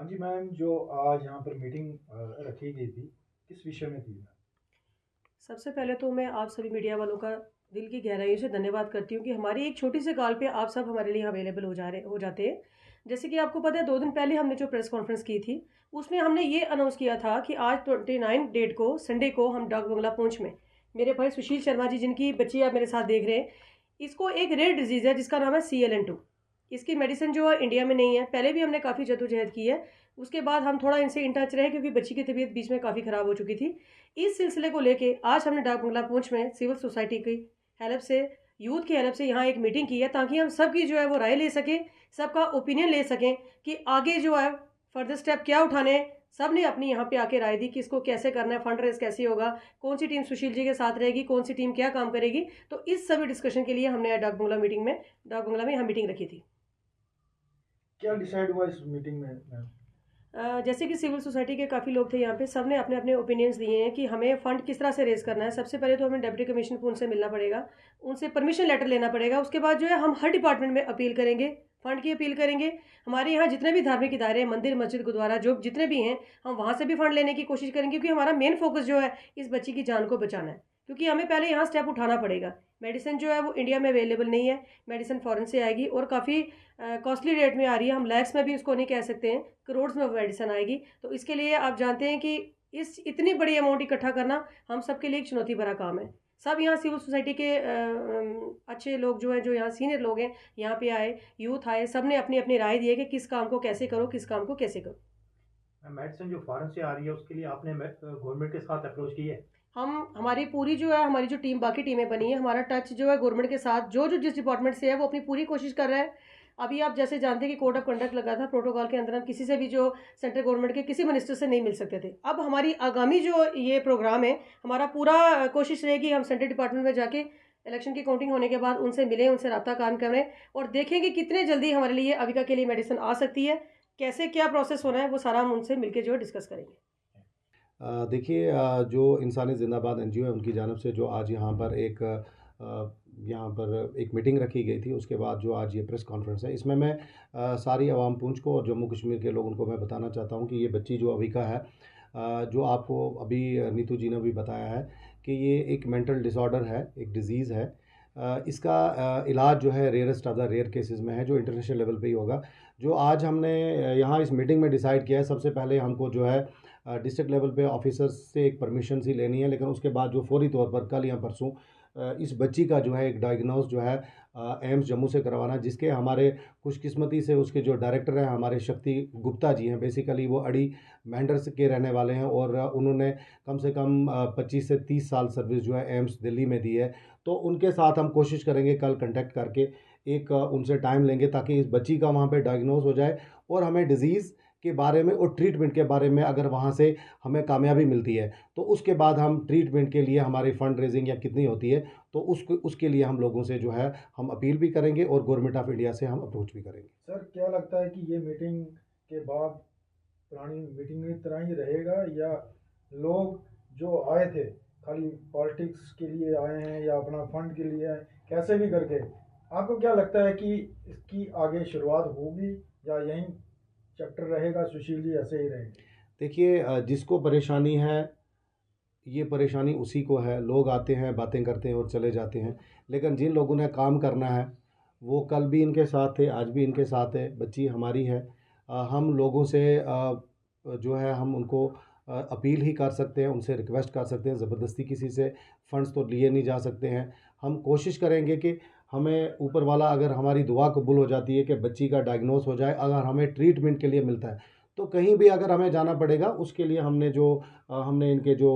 हाँ जी मैम, जो आज यहाँ पर मीटिंग रखी गई थी, किस विषय में थी मैम? सबसे पहले तो मैं आप सभी मीडिया वालों का दिल की गहराइयों से धन्यवाद करती हूँ कि हमारी एक छोटी सी कॉल पे आप सब हमारे लिए अवेलेबल हो जाते हैं। जैसे कि आपको पता है 2 दिन पहले हमने जो प्रेस कॉन्फ्रेंस की थी, उसमें हमने ये अनाउंस किया था कि आज 29 डेट को संडे को हम डाक बंगला पुंछ में मेरे भाई सुशील शर्मा जी जिनकी बच्ची आप मेरे साथ देख रहे हैं, इसको एक रेयर डिज़ीज़ है जिसका नाम है CLN2। इसकी मेडिसिन जो है इंडिया में नहीं है, पहले भी हमने काफ़ी जद्दोजहद की है। उसके बाद हम थोड़ा इनसे इन टच रहे क्योंकि बच्ची की तबीयत बीच में काफ़ी ख़राब हो चुकी थी। इस सिलसिले को लेके आज हमने डाक बंगला पुंछ में सिविल सोसाइटी की हेल्प से, यूथ की हेल्प से यहाँ एक मीटिंग की है ताकि हम सबकी जो है वो राय ले सकें, सबका ओपिनियन ले सकें कि आगे जो है फर्दर स्टेप क्या उठाने हैं। सब ने अपनी यहाँ पे आके राय दी कि इसको कैसे करना है, फंड रेज़ कैसे होगा, कौन-सी टीम सुशील जी के साथ रहेगी, कौन-सी टीम क्या काम करेगी। तो इस सभी डिस्कशन के लिए हमने डाक बंगला में यहाँ मीटिंग रखी थी। क्या डिसाइड हुआ इस मीटिंग में मैम? जैसे कि सिविल सोसाइटी के काफ़ी लोग थे यहाँ पे, सबने अपने-अपने ओपिनियंस दिए हैं कि हमें फंड किस तरह से रेज़ करना है। सबसे पहले तो हमें डिप्टी कमिश्नर को उनसे मिलना पड़ेगा, उनसे परमिशन लेटर लेना पड़ेगा। उसके बाद जो है हम हर डिपार्टमेंट में अपील करेंगे, फंड की अपील करेंगे। हमारे यहाँ जितने भी धार्मिक इदारे हैं, मंदिर, मस्जिद, गुरुद्वारा जो जितने भी हैं, हम वहाँ से भी फंड लेने की कोशिश करेंगे क्योंकि हमारा मेन फ़ोकस जो है इस बच्ची की जान को बचाना है। क्योंकि हमें पहले यहाँ स्टेप उठाना पड़ेगा। मेडिसिन जो है वो इंडिया में अवेलेबल नहीं है, मेडिसिन फ़ॉरेन से आएगी और काफ़ी कॉस्टली रेट में आ रही है। हम लैक्स में भी उसको नहीं कह सकते हैं, करोड़ में मेडिसिन आएगी। तो इसके लिए आप जानते हैं कि इस इतनी बड़ी अमाउंट इकट्ठा करना हम सबके लिए एक चुनौती भरा काम है। सब यहाँ सिविल सोसाइटी के अच्छे लोग जो हैं, जो यहाँ सीनियर लोग हैं, यहाँ पे आए, यूथ आए, सब ने अपनी-अपनी राय दी है कि किस काम को कैसे करो, किस काम को कैसे करो। मैम, मेडिसिन जो फॉरेन से आ रही है उसके लिए आपने गवर्नमेंट के साथ अप्रोच की है? हमारी पूरी जो है हमारी जो टीम बाकी टीमें बनी है, हमारा टच जो है गवर्नमेंट के साथ जो जिस डिपार्टमेंट से है वो अपनी पूरी कोशिश कर रहा है। अभी आप जैसे जानते हैं कि कोड ऑफ कंडक्ट लगा था, प्रोटोकॉल के अंदर हम किसी से भी जो सेंट्रल गवर्नमेंट के किसी मिनिस्टर से नहीं मिल सकते थे। अब हमारी आगामी जो ये प्रोग्राम है, हमारा पूरा कोशिश रहेगी हम सेंट्रल डिपार्टमेंट में जाके इलेक्शन की काउंटिंग होने के बाद उनसे मिलें, उनसे राब्ता कायम करें और देखें कि कितने जल्दी हमारे लिए अविका के लिए मेडिसिन आ सकती है, कैसे क्या प्रोसेस होना है, वो सारा हम उनसे मिलके जो है डिस्कस करेंगे। देखिए, जो इंसानी ज़िंदाबाद एनजीओ है उनकी जानब से जो आज यहाँ पर एक मीटिंग रखी गई थी, उसके बाद जो आज ये प्रेस कॉन्फ्रेंस है, इसमें मैं सारी आवाम पूंछ को और जम्मू कश्मीर के लोगों को मैं बताना चाहता हूँ कि ये बच्ची जो अविका है, जो आपको अभी नीतू जी ने भी बताया है कि ये एक मेंटल डिसऑर्डर है, एक डिज़ीज़ है। इसका इलाज जो है rarest of the rare cases में है, जो इंटरनेशनल लेवल पे ही होगा। जो आज हमने यहाँ इस मीटिंग में डिसाइड किया है, सबसे पहले हमको जो है डिस्ट्रिक्ट लेवल पे ऑफिसर्स से एक परमिशन सी लेनी है, लेकिन उसके बाद जो फौरी तौर पर कल या परसों इस बच्ची का जो है एक डायग्नोस जो है एम्स जम्मू से करवाना, जिसके हमारे खुशकिस्मती से उसके जो डायरेक्टर हैं हमारे शक्ति गुप्ता जी हैं। बेसिकली वो अड़ी मेंढर के रहने वाले हैं और उन्होंने कम से कम 25 से 30 साल सर्विस जो है एम्स दिल्ली में दी है। तो उनके साथ हम कोशिश करेंगे कल कांटेक्ट करके एक उनसे टाइम लेंगे ताकि इस बच्ची का वहाँ पे डायग्नोस हो जाए और हमें डिज़ीज़ के बारे में और ट्रीटमेंट के बारे में अगर वहाँ से हमें कामयाबी मिलती है तो उसके बाद हम ट्रीटमेंट के लिए हमारी फ़ंड रेजिंग या कितनी होती है तो उसके लिए हम लोगों से जो है हम अपील भी करेंगे और गवर्नमेंट ऑफ इंडिया से हम अप्रोच भी करेंगे। सर, क्या लगता है कि ये मीटिंग के बाद पुरानी मीटिंग की तरह ही रहेगा, या लोग जो आए थे खाली पॉलिटिक्स के लिए आए हैं या अपना फंड के लिए आए, कैसे भी करके, आपको क्या लगता है कि इसकी आगे शुरुआत होगी या यहीं चैप्टर रहेगा, सुशील जी ऐसे ही रहेंगे? देखिए, जिसको परेशानी है ये परेशानी उसी को है। लोग आते हैं, बातें करते हैं और चले जाते हैं, लेकिन जिन लोगों ने काम करना है वो कल भी इनके साथ थे, आज भी इनके साथ है। बच्ची हमारी है। हम लोगों से जो है हम उनको अपील ही कर सकते हैं, उनसे रिक्वेस्ट कर सकते हैं। ज़बरदस्ती किसी से फ़ंड्स तो लिए नहीं जा सकते हैं। हम कोशिश करेंगे कि हमें ऊपर वाला अगर हमारी दुआ कबूल हो जाती है कि बच्ची का डायग्नोस हो जाए, अगर हमें ट्रीटमेंट के लिए मिलता है तो कहीं भी अगर हमें जाना पड़ेगा उसके लिए हमने इनके जो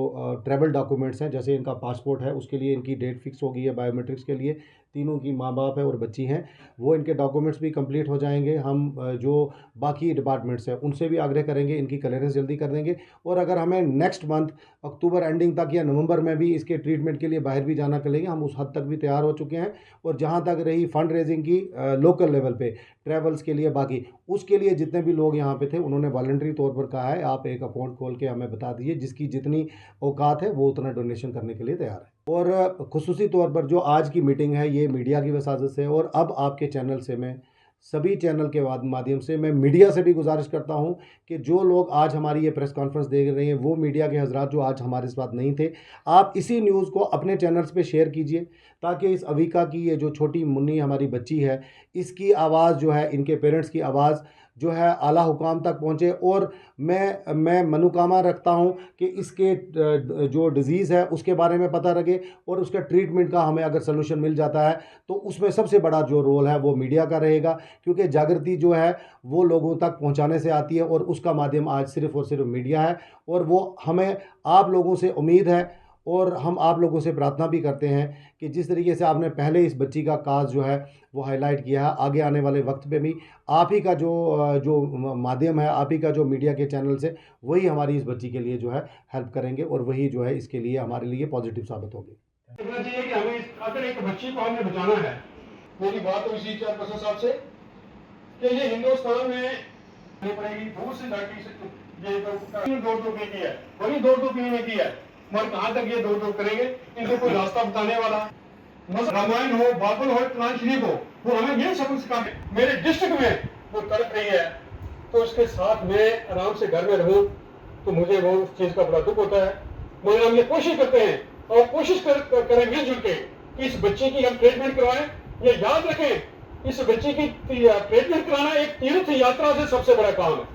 ट्रैवल डॉक्यूमेंट्स हैं, जैसे इनका पासपोर्ट है उसके लिए इनकी डेट फिक्स हो गई है, बायोमेट्रिक्स के लिए तीनों की माँ बाप है और बच्ची हैं, वो इनके डॉक्यूमेंट्स भी कंप्लीट हो जाएंगे। हम जो बाकी डिपार्टमेंट्स हैं उनसे भी आग्रह करेंगे, इनकी क्लियरेंस जल्दी कर देंगे। और अगर हमें नेक्स्ट मंथ अक्टूबर एंडिंग तक या नवंबर में भी इसके ट्रीटमेंट के लिए बाहर भी जाना करेंगे, हम उस हद तक भी तैयार हो चुके हैं। और जहाँ तक रही फंड रेजिंग की लोकल लेवल पे ट्रैवल्स के लिए, बाकी उसके लिए जितने भी लोग यहाँ पे थे उन्होंने वॉलंटरी तौर पर कहा है आप एक अकाउंट खोल के हमें बता दीजिए, जिसकी जितनी औकात है वो उतना डोनेशन करने के लिए तैयार है। और खुसूसी तौर पर जो आज की मीटिंग है ये मीडिया की वसाजत से और अब आपके चैनल से मैं सभी चैनल के माध्यम से मैं मीडिया से भी गुजारिश करता हूं कि जो लोग आज हमारी ये प्रेस कॉन्फ्रेंस देख रहे हैं, वो मीडिया के हजरात जो आज हमारे साथ नहीं थे, आप इसी न्यूज़ को अपने चैनल्स पे शेयर कीजिए, ताकि इस अविका की ये जो छोटी मुन्नी हमारी बच्ची है, इसकी आवाज़ जो है, इनके पेरेंट्स की आवाज़ जो है आला हुकाम तक पहुँचे। और मैं मनोकामना रखता हूँ कि इसके जो डिज़ीज़ है उसके बारे में पता लगे, और उसके ट्रीटमेंट का हमें अगर सलूशन मिल जाता है तो उसमें सबसे बड़ा जो रोल है वो मीडिया का रहेगा, क्योंकि जागृति जो है वो लोगों तक पहुंचाने से आती है, और उसका माध्यम आज सिर्फ़ और सिर्फ मीडिया है। और वो हमें आप लोगों से उम्मीद है, और हम आप लोगों से प्रार्थना भी करते हैं कि जिस तरीके से आपने पहले इस बच्ची का काज जो है वो हाईलाइट किया है, आगे आने वाले वक्त पे भी आप ही का जो माध्यम है, आप ही का जो मीडिया के चैनल से, वही हमारी इस बच्ची के लिए जो है हेल्प करेंगे, और वही जो है इसके लिए हमारे लिए पॉजिटिव साबित होगी। कहना चाहिए कि हमें अगर एक बच्ची को हमने बचाना है, मेरी बात हुई इसी चेयरपर्सन साहब से कि ये हिंदुस्तान में पड़ेगी दूर से जाके ये दौड़ दौड़ की है, बड़ी दौड़ दौड़ पीने की है, मगर कहाँ तक ये दौड़ दौड़ करेंगे, इनको कोई रास्ता बताने वाला, रामायण हो, बाइबल हो, कुरान शरीफ हो, वो हमें ये सबक सिखाते। मेरे डिस्ट्रिक्ट में वो तड़प रही है, तो उसके साथ मैं आराम से घर में रहूं तो मुझे वो चीज का बड़ा दुख होता है। मगर हम ये कोशिश करते हैं, और कोशिश करें मिलजुल के कि इस बच्चे की हम ट्रीटमेंट करवाएं। ये याद रखें, इस बच्चे की ट्रीटमेंट कराना एक तीर्थ यात्रा से सबसे बड़ा काम है।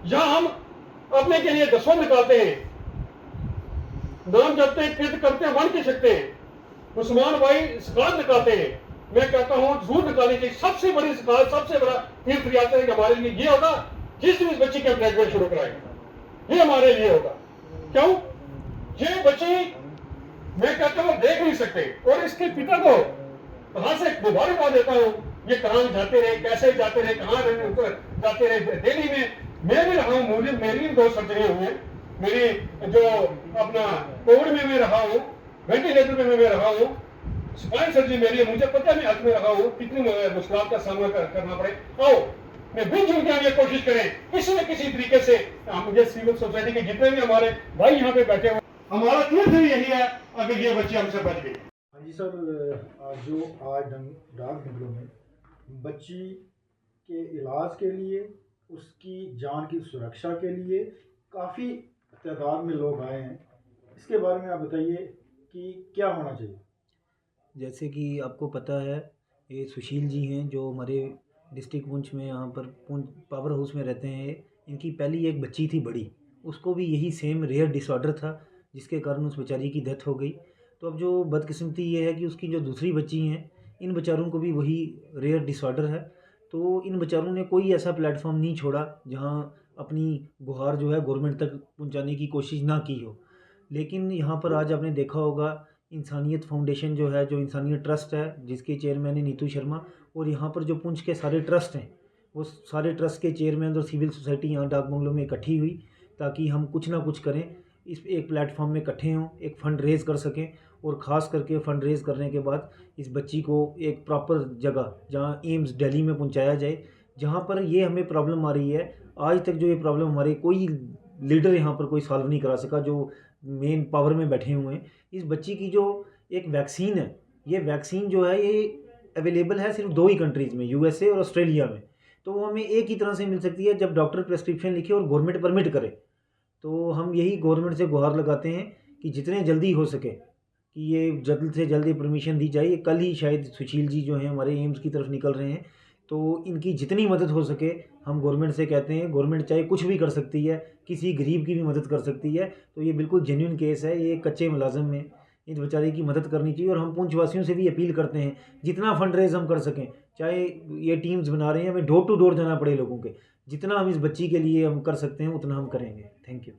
यहाँ हम अपने के लिए दसवां निकालते हैं, नाम जपते हैं, कीर्त करते हैं, वन की सकते हैं, मुसलमान भाई सकात निकालते हैं। मैं कहता हूँ जरूर निकालनी चाहिए। सबसे बड़ी सकात, सबसे बड़ा तीर्थ यात्रा हमारे लिए ये होगा जिस दिन इस बच्ची की ट्रीटमेंट शुरू कराएंगे, ये हमारे लिए होगा। क्यों? ये बच्ची मैं कहता हूँ देख नहीं सकते, और इसके पिता को कहां से मुबारकबाद देता हूँ। ये कहां जाते रहे, कैसे जाते रहे, कहां जाते रहे। दिल्ली में मैं भी रहा हूँ, मेरी भी 2 सर्जरी हुई है। मेरी जो अपना कोविड में मैं रहा हूँ, वेंटिलेटर में मैं रहा हूँ, स्पाइन सर्जरी मेरी है, मुझे पता नहीं हाथ में रहा हूँ कितनी मुश्किल का सामना करना पड़े। आओ मैं मिलजुल के हम ये कोशिश करें किसी न किसी तरीके से। मुझे सिविल सोसाइटी के जितने भी हमारे भाई यहाँ पे बैठे हुए, हमारा तीर्थ भी यही है अगर ये बच्ची हमसे बच गई। हाँ जी सर, आज डाक जंगलों में बच्ची के इलाज के लिए, उसकी जान की सुरक्षा के लिए काफ़ी तादाद में लोग आए हैं। इसके बारे में आप बताइए कि क्या होना चाहिए। जैसे कि आपको पता है, ये सुशील जी हैं जो हमारे डिस्ट्रिक्ट पुंछ में यहाँ पर पुंछ पावर हाउस में रहते हैं। इनकी पहली एक बच्ची थी बड़ी, उसको भी यही सेम रेयर डिसऑर्डर था, जिसके कारण उस बेचारी की डेथ हो गई। तो अब जो बदकिस्मती ये है कि उसकी जो दूसरी बच्ची हैं, इन बेचारों को भी वही रेयर डिसऑर्डर है। तो इन बेचारों ने कोई ऐसा प्लेटफॉर्म नहीं छोड़ा जहाँ अपनी गुहार जो है गवर्नमेंट तक पहुँचाने की कोशिश ना की हो। लेकिन यहाँ पर आज आपने देखा होगा, इंसानियत फाउंडेशन जो है, जो इंसानियत ट्रस्ट है, जिसके चेयरमैन है नीतू शर्मा, और यहाँ पर जो पुंछ के सारे ट्रस्ट हैं, वो सारे ट्रस्ट के चेयरमैन और सिविल सोसाइटी यहाँ डाक बंगलों में इकट्ठी हुई, ताकि हम कुछ ना कुछ करें, इस एक प्लेटफॉर्म में इकट्ठे हों, एक फ़ंड रेज़ कर सकें। और ख़ास करके फ़ंड रेज़ करने के बाद इस बच्ची को एक प्रॉपर जगह, जहाँ एम्स दिल्ली में पहुँचाया जाए, जहाँ पर ये हमें प्रॉब्लम आ रही है। आज तक जो ये प्रॉब्लम हमारी कोई लीडर यहाँ पर कोई सॉल्व नहीं करा सका, जो मेन पावर में बैठे हुए हैं। इस बच्ची की जो एक वैक्सीन है, ये वैक्सीन जो है ये अवेलेबल है सिर्फ 2 ही कंट्रीज़ में, USA और ऑस्ट्रेलिया में। तो वो हमें एक ही तरह से मिल सकती है जब डॉक्टर प्रेस्क्रिप्शन लिखे और गवर्नमेंट परमिट करे। तो हम यही गवर्नमेंट से गुहार लगाते हैं कि जितने जल्दी हो सके कि ये जल्द से जल्द परमिशन दी जाए। कल ही शायद सुशील जी जो हैं हमारे एम्स की तरफ निकल रहे हैं, तो इनकी जितनी मदद हो सके हम गवर्नमेंट से कहते हैं। गवर्नमेंट चाहे कुछ भी कर सकती है, किसी गरीब की भी मदद कर सकती है। तो ये बिल्कुल जेन्युइन केस है, ये कच्चे मुलाजिम में, इस बेचारे की मदद करनी चाहिए। और हम पुंछवासियों से भी अपील करते हैं, जितना फंड रेज हम कर सकें, चाहे ये टीम्स बना रहे हैं, हमें डोर टू डोर जाना पड़े लोगों के, जितना हम इस बच्ची के लिए हम कर सकते हैं उतना हम करेंगे। Thank you.